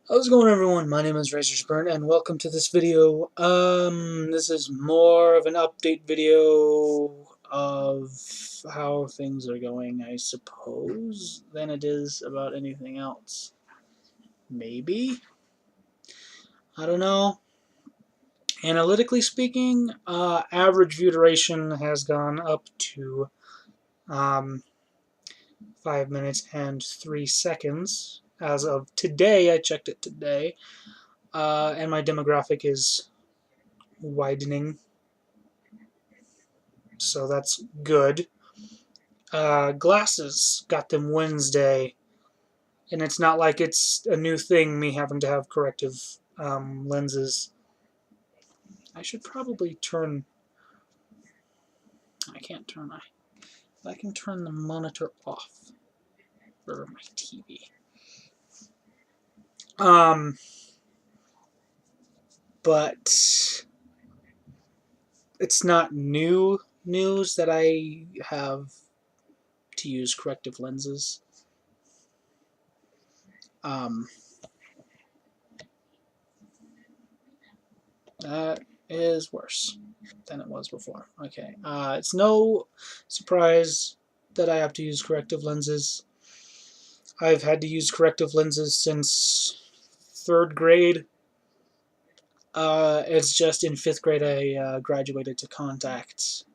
How's it going, everyone? My name is Razorspurn and welcome to this video. This is more of an update video of how things are going, I suppose, than it is about anything else. Maybe? I don't know. Analytically speaking, average view duration has gone up to um, 5 minutes and 3 seconds. As of today, I checked it today, and my demographic is widening, so that's good. Glasses, got them Wednesday, and it's not like it's a new thing, me having to have corrective lenses. I should probably turn... I can't turn... I can turn the monitor off for my TV. But it's not new news that I have to use corrective lenses. That is worse than it was before. Okay, it's no surprise that I have to use corrective lenses. I've had to use corrective lenses since 3rd grade. It's just in 5th grade I graduated to contacts,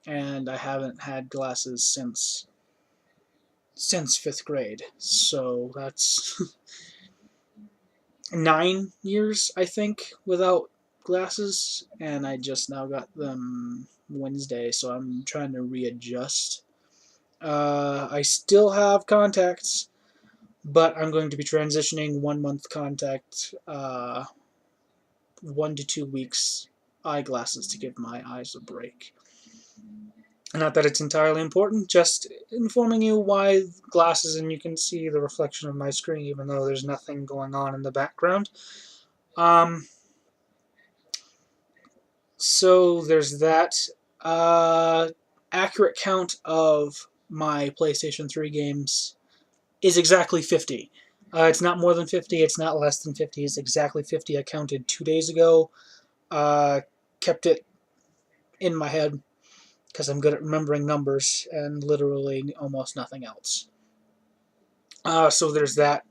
and I haven't had glasses since 5th grade. So that's 9 years, I think, without glasses, and I just now got them Wednesday, so I'm trying to readjust. I still have contacts, but I'm going to be transitioning 1 month contact, 1 to 2 weeks eyeglasses to give my eyes a break. Not that it's entirely important, just informing you why glasses, and you can see the reflection of my screen even though there's nothing going on in the background. So there's that. Accurate count of my PlayStation 3 games is exactly 50. It's not more than 50, it's not less than 50, it's exactly 50. I counted 2 days ago. Kept it in my head because I'm good at remembering numbers and literally almost nothing else. So there's that.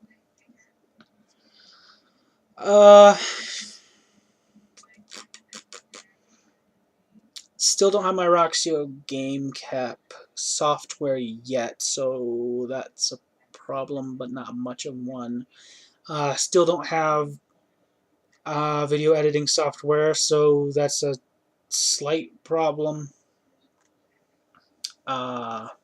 Still don't have my Roxio game cap software yet, so that's a problem, but not much of one. Still don't have video editing software, so that's a slight problem. But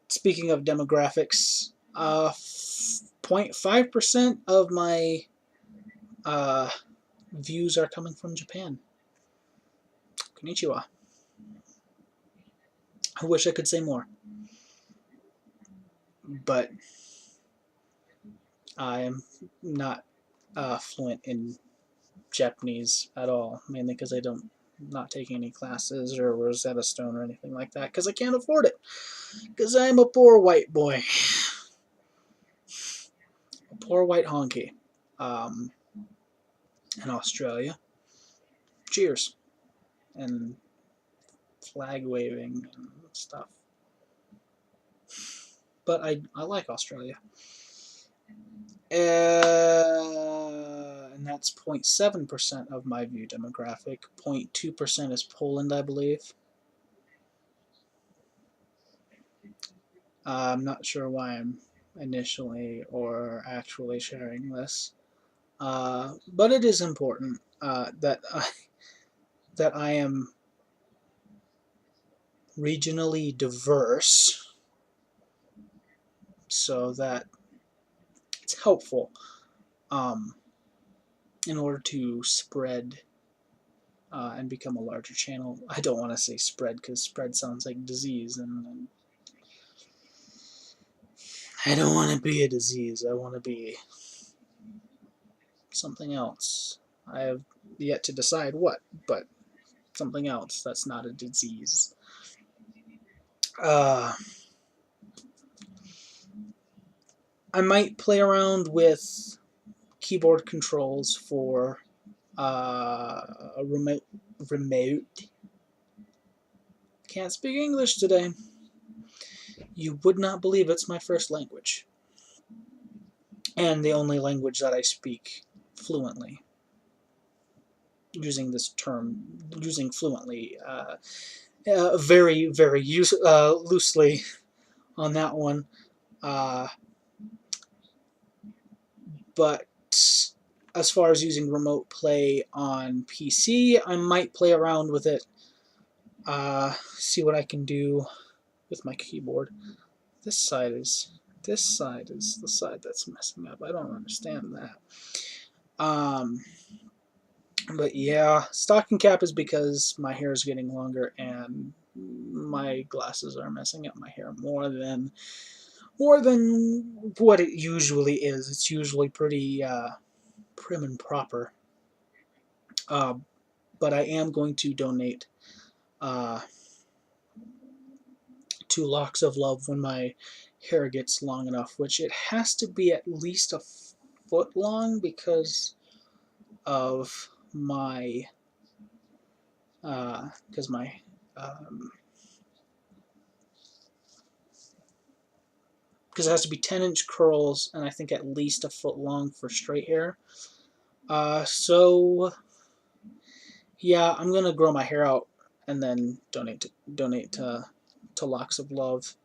speaking of demographics, 0.5% of my views are coming from Japan. Konnichiwa. I wish I could say more, but I am not fluent in Japanese at all, mainly because I don't not taking any classes or Rosetta Stone or anything like that, because I can't afford it, because I'm a poor white boy, a poor white honky, in Australia. Cheers, and flag waving and stuff. But I like Australia. And that's 0.7% of my view demographic. 0.2% is Poland, I believe. I'm not sure why I'm initially or actually sharing this, but it is important that I am regionally diverse, so that it's helpful in order to spread and become a larger channel. I don't want to say spread because spread sounds like disease, and I don't want to be a disease. I want to be something else. I have yet to decide what, but something else that's not a disease. I might play around with keyboard controls for a remote. Can't speak English today. You would not believe it's my first language, and the only language that I speak fluently. Using this term, using fluently, very, very loosely on that one. Uh, but as far as using remote play on PC, I might play around with it. See what I can do with my keyboard. This side is the side that's messing up. I don't understand that. But yeah, stocking cap is because my hair is getting longer and my glasses are messing up my hair more than what it usually is. It's usually pretty prim and proper. Uh, but I am going to donate uh, to Locks of Love when my hair gets long enough, which it has to be at least a foot long because of my because my because it has to be 10-inch curls and I think at least a foot long for straight hair. So yeah, I'm gonna grow my hair out and then donate to Locks of Love,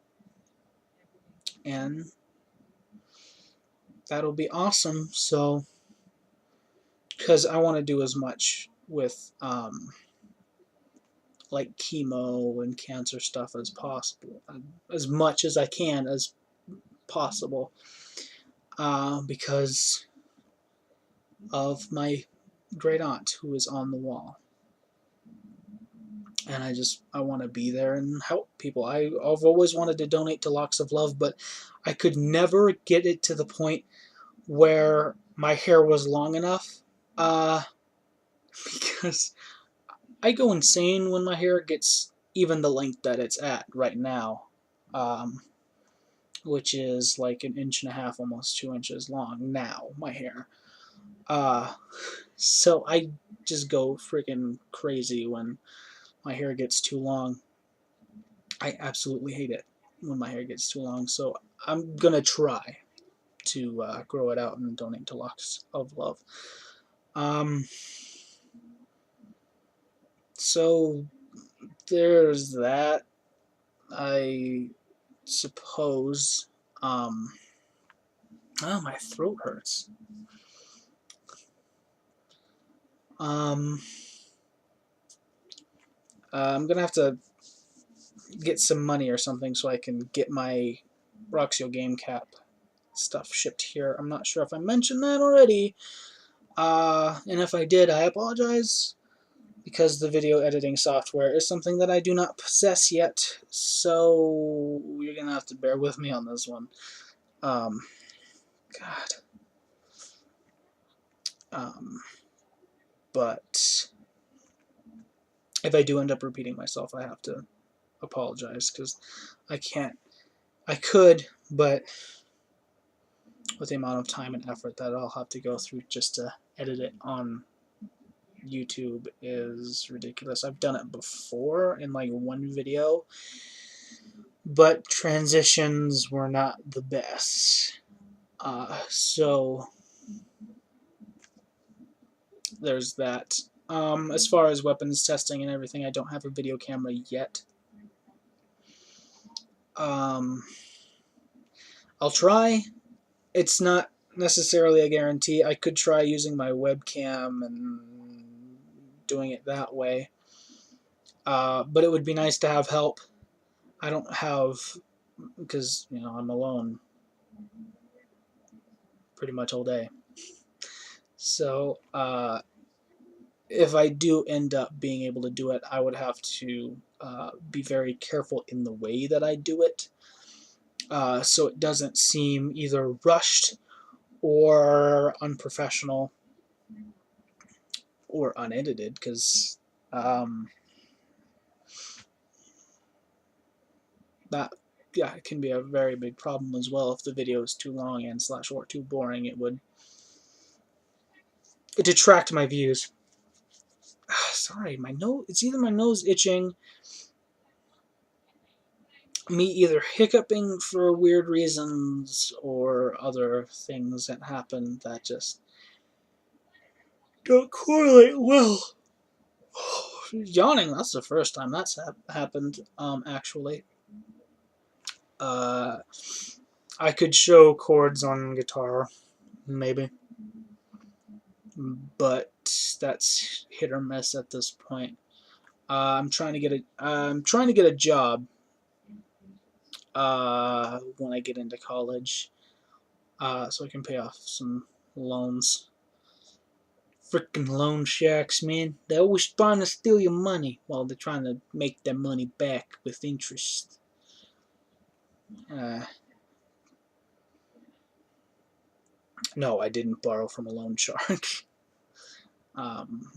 and that'll be awesome. So because I want to do as much with like chemo and cancer stuff as possible, as much as I can as possible, because of my great aunt who is on the wall. And I want to be there and help people. I've always wanted to donate to Locks of Love, but I could never get it to the point where my hair was long enough, because I go insane when my hair gets even the length that it's at right now, um, which is like an inch and a half, almost 2 inches long now, my hair. Uh, so I just go freaking crazy when my hair gets too long. I absolutely hate it when my hair gets too long, so I'm gonna try to grow it out and donate to Locks of Love. Um, so there's that. I suppose. Oh, my throat hurts. Um, I'm gonna have to get some money or something so I can get my Roxio game cap stuff shipped here. I'm not sure if I mentioned that already. And if I did, I apologize, because the video editing software is something that I do not possess yet. So you're gonna have to bear with me on this one. Um, God. Um, but if I do end up repeating myself, I have to apologize because I can't. I could, but with the amount of time and effort that I'll have to go through just to edit it on YouTube is ridiculous. I've done it before in like one video, but transitions were not the best. So there's that. As far as weapons testing and everything, I don't have a video camera yet. I'll try. It's not necessarily a guarantee. I could try using my webcam and doing it that way. But it would be nice to have help. I don't have, because, I'm alone pretty much all day. So, if I do end up being able to do it, I would have to be very careful in the way that I do it, so it doesn't seem either rushed or unprofessional or unedited, because that yeah, it can be a very big problem as well if the video is too long and / or too boring. It would detract my views. Sorry, my nose. It's either my nose itching, me either hiccuping for weird reasons, or other things that happen that just don't correlate well. Yawning, that's the first time that's happened, actually. I could show chords on guitar, maybe, but that's hit or miss at this point. I'm trying to get a job when I get into college, so I can pay off some loans. Frickin' loan sharks, man. They're always trying to steal your money while they're trying to make their money back with interest. No, I didn't borrow from a loan shark. um,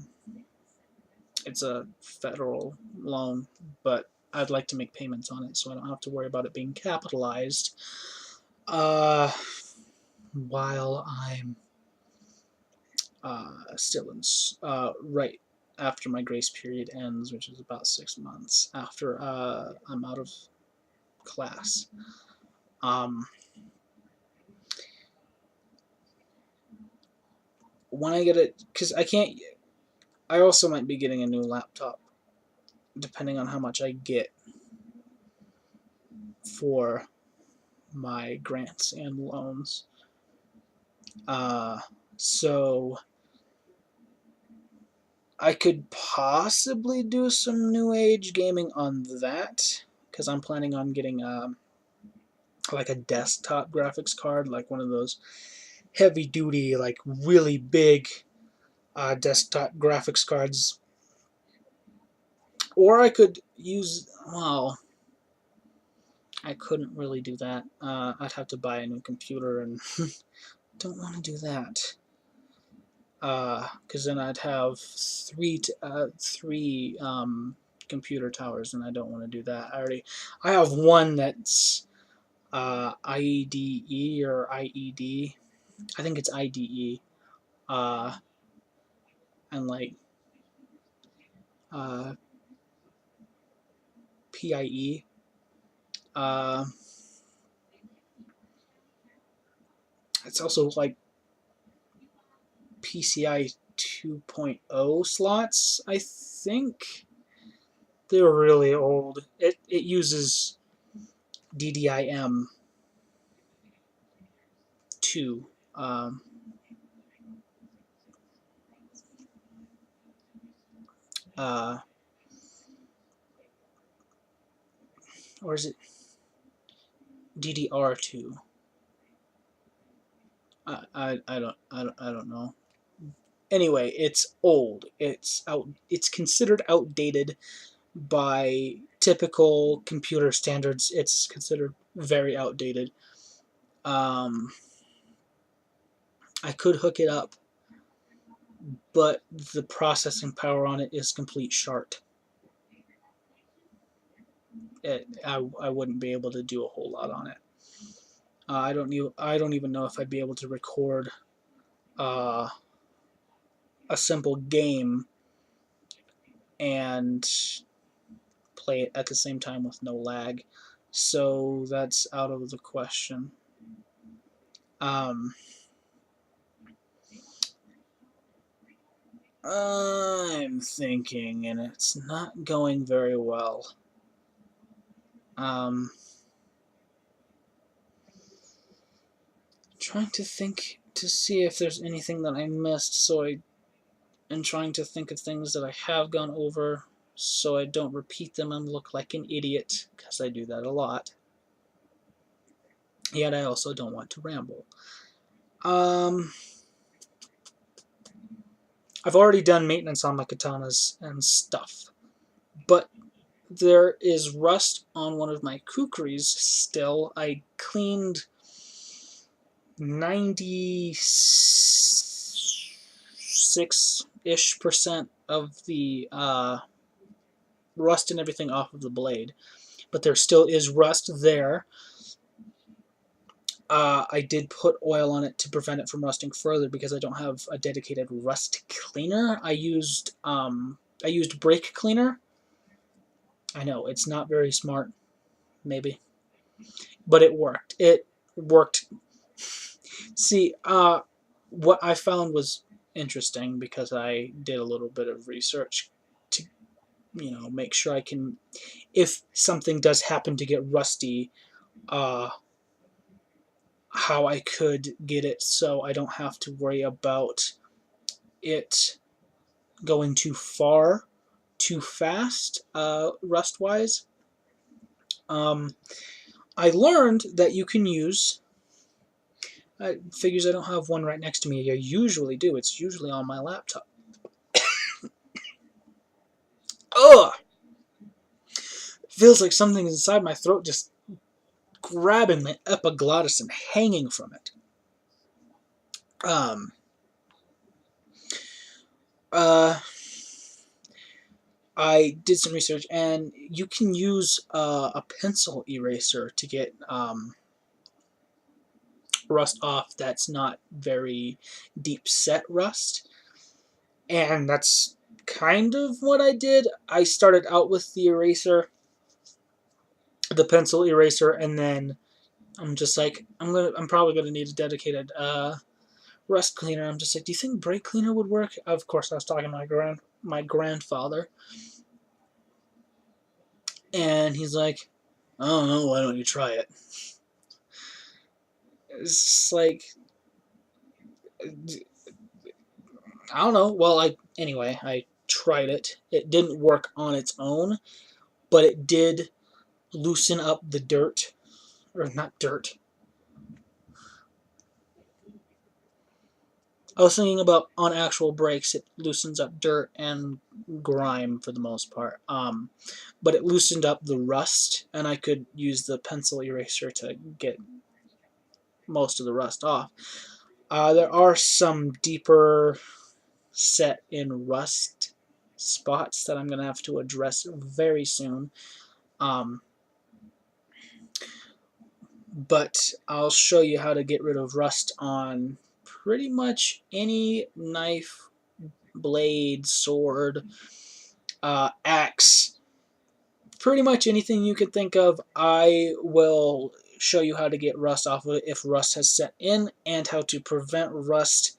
it's a federal loan, but I'd like to make payments on it so I don't have to worry about it being capitalized while I'm still in right after my grace period ends, which is about 6 months after I'm out of class. When I get it, because I also might be getting a new laptop, depending on how much I get for my grants and loans. So I could possibly do some new age gaming on that, because I'm planning on getting like a desktop graphics card, like one of those heavy duty, like really big desktop graphics cards. Or I could use, well, I couldn't really do that. I'd have to buy a new computer, and don't want to do that. Because then I'd have three computer towers, and I don't want to do that. I have one that's IDE or IED. I think it's IDE. And like PIE. It's also like PCI 2.0 slots, I think. They're really old. It uses DDIM 2. Or is it DDR2? I don't know. Anyway, it's old. It's considered outdated by typical computer standards. It's considered very outdated. I could hook it up, but the processing power on it is complete shart. I wouldn't be able to do a whole lot on it. I don't even know if I'd be able to record a simple game and play it at the same time with no lag. So that's out of the question. I'm thinking, and it's not going very well. Trying to think to see if there's anything that I missed, and trying to think of things that I have gone over so I don't repeat them and look like an idiot, because I do that a lot. Yet I also don't want to ramble. I've already done maintenance on my katanas and stuff, but there is rust on one of my kukris still. I cleaned 96-ish% of the rust and everything off of the blade, but there still is rust there. I did put oil on it to prevent it from rusting further because I don't have a dedicated rust cleaner. I used brake cleaner. I know, it's not very smart, maybe, but it worked. It worked. See, what I found was interesting because I did a little bit of research to, make sure I can, if something does happen to get rusty, how I could get it so I don't have to worry about it going too far, too fast, rust-wise. I learned that you can use, figures I don't have one right next to me. I usually do. It's usually on my laptop. Ugh! Feels like something inside my throat just grabbing my epiglottis and hanging from it. I did some research, and you can use a pencil eraser to get rust off that's not very deep set rust. And that's kind of what I did. I started out with the eraser, the pencil eraser, and then I'm just like, I'm probably gonna need a dedicated rust cleaner. I'm just like, do you think brake cleaner would work? Of course, I was talking to my grandfather, and he's like, I don't know, why don't you try it? It's like, I don't know. Well, anyway, I tried it. It didn't work on its own, but it did loosen up the dirt, or not dirt. I was thinking about on actual brakes, it loosens up dirt and grime for the most part. But it loosened up the rust, and I could use the pencil eraser to get most of the rust off. There are some deeper set in rust spots that I'm going to have to address very soon. But I'll show you how to get rid of rust on pretty much any knife, blade, sword, axe, pretty much anything you could think of. I will show you how to get rust off of it if rust has set in, and how to prevent rust.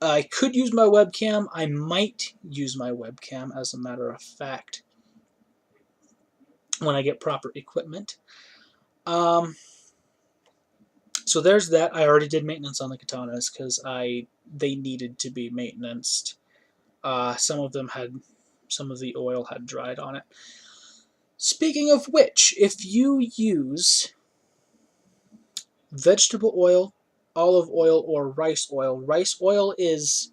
I could use my webcam. I might use my webcam, as a matter of fact, when I get proper equipment. So there's that. I already did maintenance on the katanas because they needed to be maintained. Some of the oil had dried on it. Speaking of which, if you use vegetable oil, olive oil, or rice oil is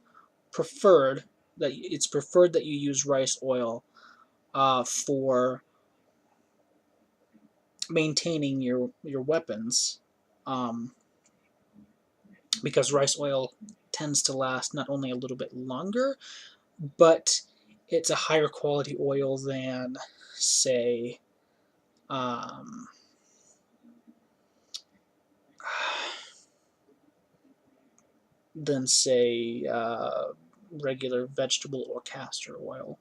preferred. It's preferred that you use rice oil for maintaining your weapons, because rice oil tends to last not only a little bit longer, but it's a higher quality oil than, say, regular vegetable or castor oil.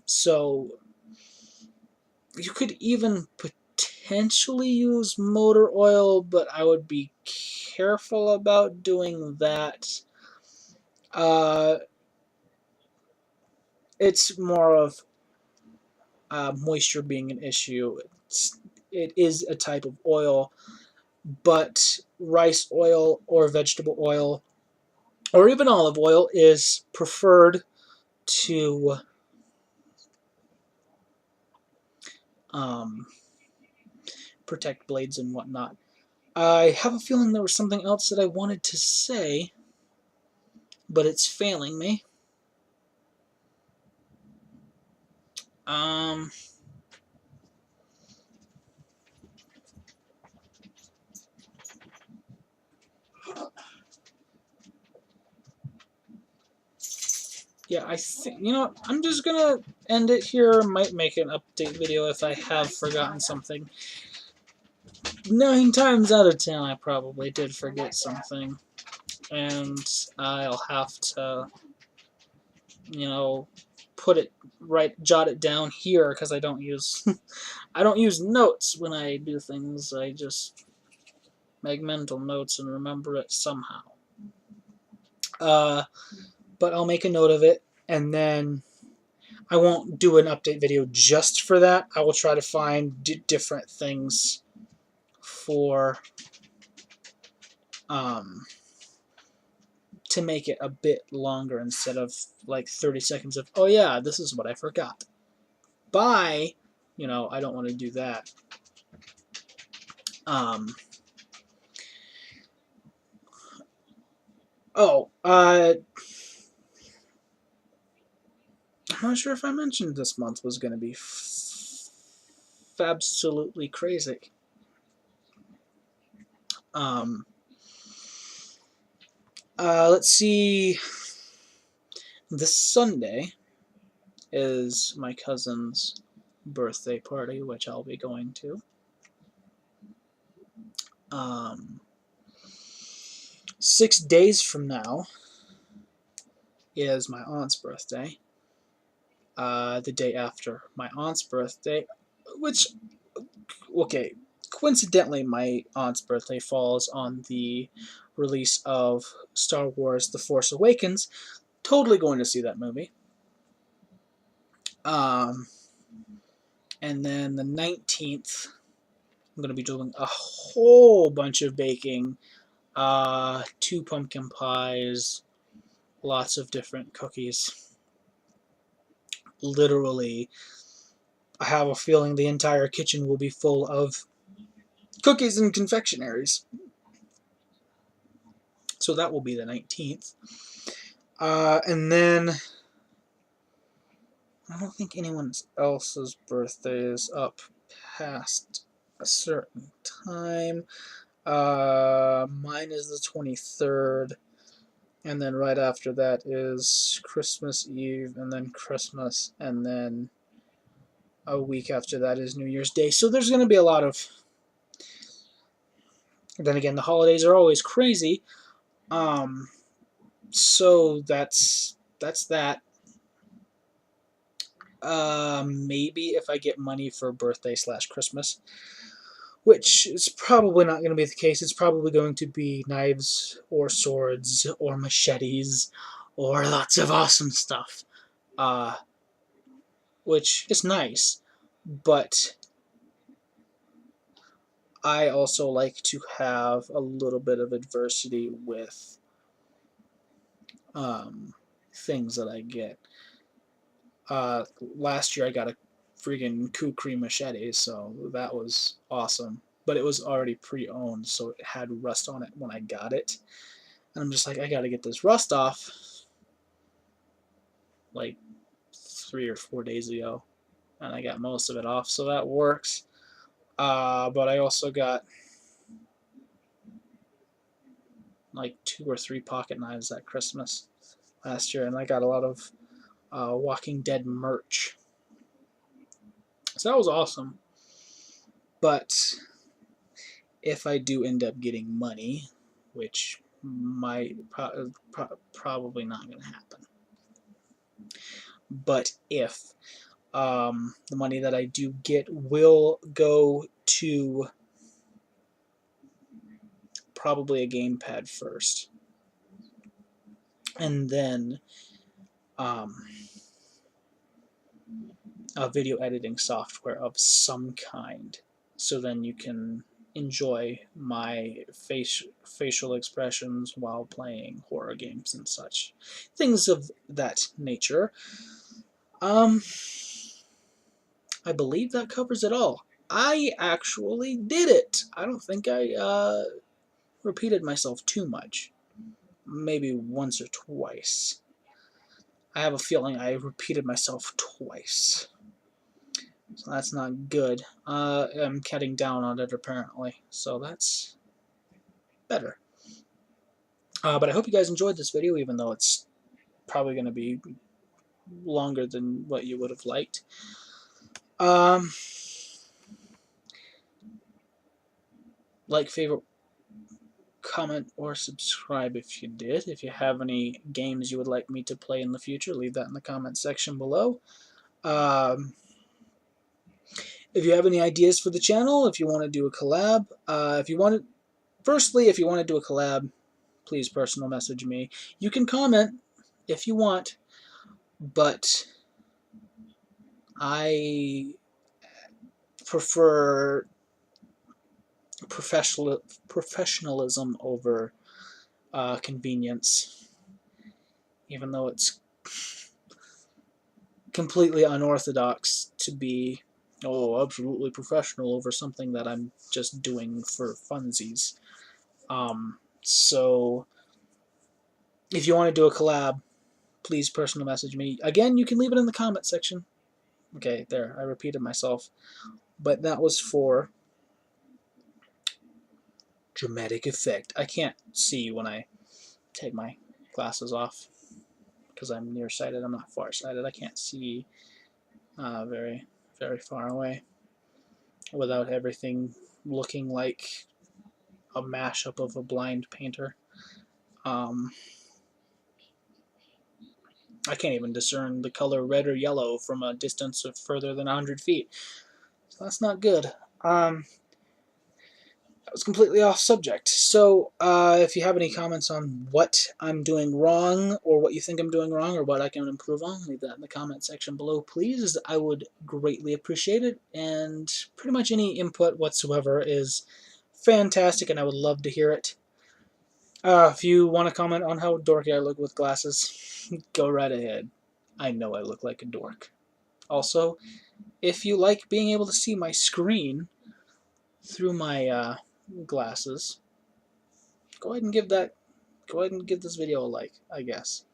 So you could even potentially use motor oil, but I would be careful about doing that. It's more of moisture being an issue. It is a type of oil, but rice oil or vegetable oil or even olive oil is preferred to protect blades and whatnot. I have a feeling there was something else that I wanted to say, but it's failing me. yeah, I think, you know, I'm just gonna end it here. Might make an update video if I have forgotten something. 9 times out of 10, I probably did forget something, and I'll have to, you know, jot it down here because I don't use, I don't use notes when I do things. I just make mental notes and remember it somehow. But I'll make a note of it, and then I won't do an update video just for that. I will try to find different things for to make it a bit longer instead of like 30 seconds of, oh yeah, this is what I forgot. Bye. You know, I don't want to do that. I'm not sure if I mentioned this month was going to be absolutely crazy. Let's see. This Sunday is my cousin's birthday party, which I'll be going to. 6 days from now is my aunt's birthday. The day after my aunt's birthday, which, okay, coincidentally, my aunt's birthday falls on the release of Star Wars The Force Awakens. Totally going to see that movie. And then the 19th, I'm going to be doing a whole bunch of baking. 2 pumpkin pies, lots of different cookies. Literally, I have a feeling the entire kitchen will be full of cookies and confectionaries. So that will be the 19th. And then I don't think anyone else's birthday is up past a certain time. Mine is the 23rd, and then right after that is Christmas Eve, and then Christmas, and then a week after that is New Year's Day. So there's going to be a lot of... Then again, the holidays are always crazy. So that's that. Maybe if I get money for birthday/Christmas, which is probably not going to be the case. It's probably going to be knives or swords or machetes or lots of awesome stuff, which is nice, but I also like to have a little bit of adversity with things that I get. Last year I got a friggin' kukri machete, so that was awesome. But it was already pre-owned, so it had rust on it when I got it. And I'm just like, I gotta get this rust off like 3 or 4 days ago. And I got most of it off, so that works. But I also got like 2 or 3 pocket knives at Christmas last year, and I got a lot of Walking Dead merch. So that was awesome. But if I do end up getting money, which might probably not going to happen, but if the money that I do get will go to probably a gamepad first, and then a video editing software of some kind, so then you can enjoy my facial expressions while playing horror games and such. Things of that nature. I believe that covers it all. I actually did it. I don't think I repeated myself too much. Maybe once or twice. I have a feeling I repeated myself twice. So that's not good. I'm cutting down on it apparently, so that's better. But I hope you guys enjoyed this video, even though it's probably going to be longer than what you would have liked. Like, favorite, comment, or subscribe if you did. If you have any games you would like me to play in the future, leave that in the comment section below. If you have any ideas for the channel, if you want to do a collab, if you want to do a collab, please personal message me. You can comment if you want, but I prefer professionalism over convenience, even though it's completely unorthodox to be absolutely professional over something that I'm just doing for funsies. So if you want to do a collab, please personal message me. Again, you can leave it in the comment section. Okay, there, I repeated myself. But that was for dramatic effect. I can't see when I take my glasses off because I'm nearsighted. I'm not farsighted. I can't see very, very far away without everything looking like a mashup of a blind painter. I can't even discern the color red or yellow from a distance of further than 100 feet. So that's not good. That was completely off subject. So if you have any comments on what I'm doing wrong, or what you think I'm doing wrong, or what I can improve on, leave that in the comment section below, please. I would greatly appreciate it, and pretty much any input whatsoever is fantastic, and I would love to hear it. If you want to comment on how dorky I look with glasses, go right ahead. I know I look like a dork. Also, if you like being able to see my screen through my glasses, go ahead and give this video a like, I guess.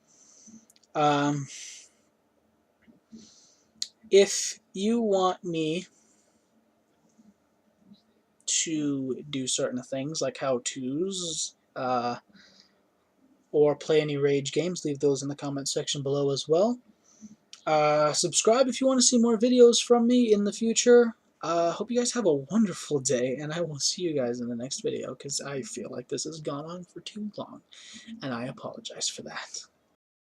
If you want me to do certain things like how-tos, or play any rage games, leave those in the comment section below as well. Subscribe if you want to see more videos from me in the future. Hope you guys have a wonderful day, and I will see you guys in the next video, because I feel like this has gone on for too long, and I apologize for that.